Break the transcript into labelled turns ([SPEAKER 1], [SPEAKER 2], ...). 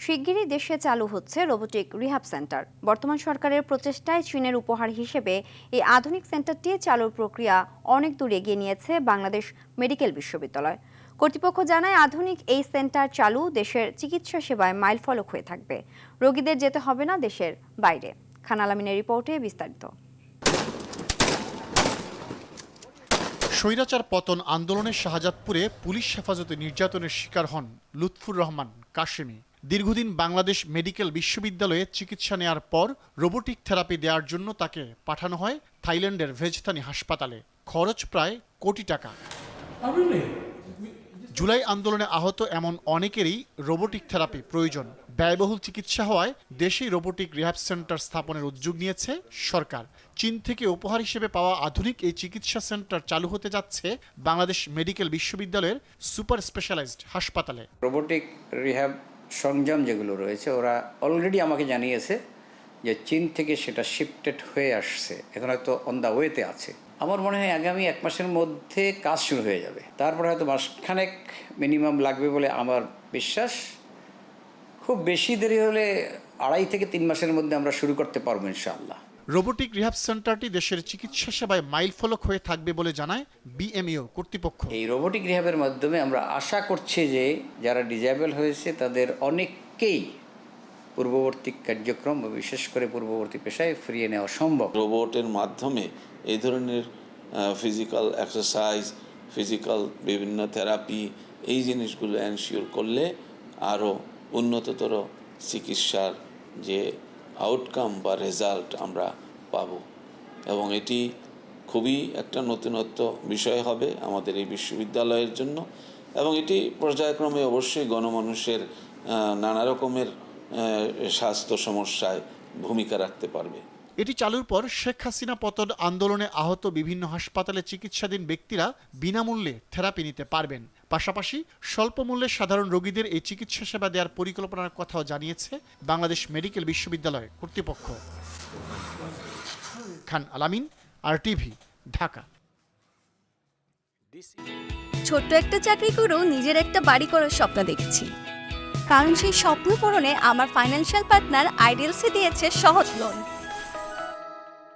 [SPEAKER 1] শিগগিরই দেশে চালু হচ্ছে রোবোটিক রিহ্যাব সেন্টার। বর্তমান সরকারের প্রচেষ্টায় চীনের উপহার হিসেবে এই আধুনিক সেন্টারটি চালুর প্রক্রিয়া অনেক দূর এগিয়ে নিয়েছে বাংলাদেশ মেডিকেল বিশ্ববিদ্যালয় কর্তৃপক্ষ জানায়, আধুনিক এই সেন্টার চালু দেশের চিকিৎসা সেবায় মাইলফলক হয়ে থাকবে। রোগীদের যেতে হবে না দেশের বাইরে। খান আলামিনের রিপোর্টে বিস্তারিত।
[SPEAKER 2] স্বৈরাচার পতন আন্দোলনে শাহজাদপুরে পুলিশ হেফাজতে নির্যাতনের শিকার হন লুৎফুর রহমান কাশেমি। দীর্ঘদিন বাংলাদেশ মেডিকেল বিশ্ববিদ্যালয়ে চিকিৎসা নেয়ার পর রোবোটিক থেরাপি দেওয়ার জন্য তাকে পাঠানো হয় থাইল্যান্ডের ভেজথানি হাসপাতালে। খরচ প্রায় কোটি টাকা। জুলাই আন্দোলনে আহত এমন অনেকেরই রোবোটিক থেরাপি প্রয়োজন। ব্যয়বহুল চিকিৎসা হওয়ায় দেশেই রোবোটিক রিহ্যাব সেন্টার স্থাপনের উদ্যোগ নিয়েছে সরকার। চীন থেকে উপহার হিসেবে পাওয়া আধুনিক এই চিকিৎসা সেন্টার চালু হতে যাচ্ছে বাংলাদেশ মেডিকেল বিশ্ববিদ্যালয়ের সুপার স্পেশালাইজড হাসপাতালে।
[SPEAKER 3] রোবোটিক রিহ্যাব সরঞ্জাম যেগুলো রয়েছে ওরা অলরেডি আমাকে জানিয়েছে যে চীন থেকে সেটা শিফটেড হয়ে আসছে, এখন হয়তো অন দ্য ওয়েতে আছে। আমার মনে হয় আগামী 1 মাসের মধ্যে কাজ শুরু হয়ে যাবে। তারপরে হয়তো মাসখানেক মিনিমাম লাগবে বলে আমার বিশ্বাস। খুব বেশি দেরি হলে 2.5 থেকে 3 মাসের মধ্যে আমরা শুরু করতে পারবো ইনশাআল্লাহ।
[SPEAKER 2] রোবোটিক রিহ্যাব সেন্টারটি দেশের চিকিৎসা সেবায় মাইলফলক হয়ে থাকবে বলে জানায় বিএমইও কর্তৃপক্ষ।
[SPEAKER 3] এই রোবোটিক রিহ্যাবের মাধ্যমে আমরা আশা করছি যে যারা ডিজেবল হয়েছে তাদের অনেককেই পূর্ববর্তী কার্যক্রম, বিশেষ করে পূর্ববর্তী পেশায় ফিরিয়ে নেওয়া সম্ভব।
[SPEAKER 4] রোবটের মাধ্যমে এই ধরনের ফিজিক্যাল এক্সারসাইজ, ফিজিক্যাল বিভিন্ন থেরাপি, এই জিনিসগুলো এনশিওর করলে আরও উন্নততর চিকিৎসার যে আউটকাম বা রেজাল্ট আমরা পাব, এবং এটি খুবই একটা নতুনত্ব বিষয় হবে আমাদের এই বিশ্ববিদ্যালয়ের জন্য, এবং এটি পর্যায়ক্রমে অবশ্যই গণমানুষের নানা রকমের স্বাস্থ্য সমস্যায় ভূমিকা রাখতে পারবে।
[SPEAKER 2] এটি চালুর পর শেখ হাসিনা পতন আন্দোলনে আহত বিভিন্ন হাসপাতালে চিকিৎসাধীন ব্যক্তিরা বিনামূল্যে থেরাপি নিতে পারবেন। পাশাপাশি স্বল্প মূল্যে সাধারণ রোগীদের এই চিকিৎসা সেবা দেওয়ার পরিকল্পনার কথাও জানিয়েছে বাংলাদেশ মেডিকেল বিশ্ববিদ্যালয় কর্তৃপক্ষ। খান আলামিন, RTV, ঢাকা।
[SPEAKER 5] ছোট্ট একটা চাকরি করেও নিজের একটা বাড়ি করার স্বপ্ন দেখছি, কারণ সেই স্বপ্ন পূরণে আমার ফাইন্যান্সিয়াল পার্টনার আইডিএলসি দিয়েছে সহজ লোন।